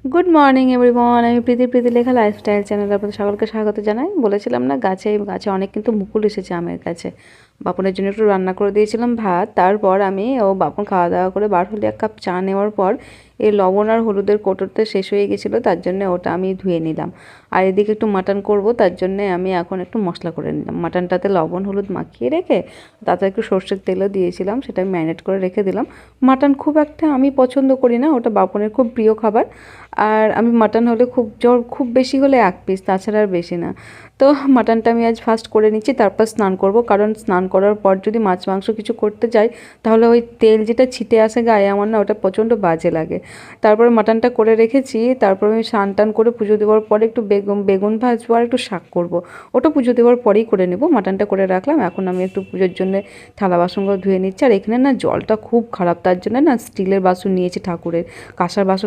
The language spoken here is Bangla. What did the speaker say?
গুড মর্নিং এভরিওয়ান, আমি প্রীতি লেখা লাইফস্টাইল চ্যানেলে আপনাদের সকলকে স্বাগত জানাই। বলেছিলাম না গাছে অনেক কিন্তু মুকুল এসেছে আমের গাছে। বাপনের জন্য একটু রান্না করে দিয়েছিলাম ভাত। তারপর আমি বাপন খাওয়া দাওয়া করে বার হলে 1 কাপ চা নেওয়ার পর এই লবণ আর হলুদের কোটোতে শেষ হয়ে গেছিলো, তার জন্য ওটা আমি ধুয়ে নিলাম। আর এদিকে একটু মাটন করব, তার জন্যে আমি এখন একটু মশলা করে নিলাম। মাটনটাতে লবণ হলুদ মাখিয়ে রেখে তাতে একটু সর্ষের তেলও দিয়েছিলাম, সেটা আমি ম্যারিনেট করে রেখে দিলাম। মাটন খুব একটা আমি পছন্দ করি না, ওটা বাপনের খুব প্রিয় খাবার। আর আমি মাটন হলে খুব বেশি হলে 1 পিস, তাছাড়া আর বেশি না। তো মাটনটা আমি আজ ফার্স্ট করে নিচ্ছি, তারপর স্নান করব। কারণ স্নান করার পর যদি মাছ মাংস কিছু করতে যাই তাহলে ওই তেল যেটা ছিটে আসে গায়ে, আমার না ওটা প্রচণ্ড বাজে লাগে। তারপরে মাটনটা করে রেখেছি। তারপর আমি স্নান টান করে পুজো দেওয়ার পরে একটু বেগুন ভাজবো আর একটু শাক করব। ওটা পুজো দেওয়ার পরেই করে নেব। মাটনটা করে রাখলাম, এখন আমি একটু পুজোর জন্য থালা বাসনগুলো ধুয়ে নিচ্ছি। আর এখানে না জলটা খুব খারাপ, তার জন্য না স্টিলের বাসন নিয়েছি ঠাকুরের। কাঁসার বাসন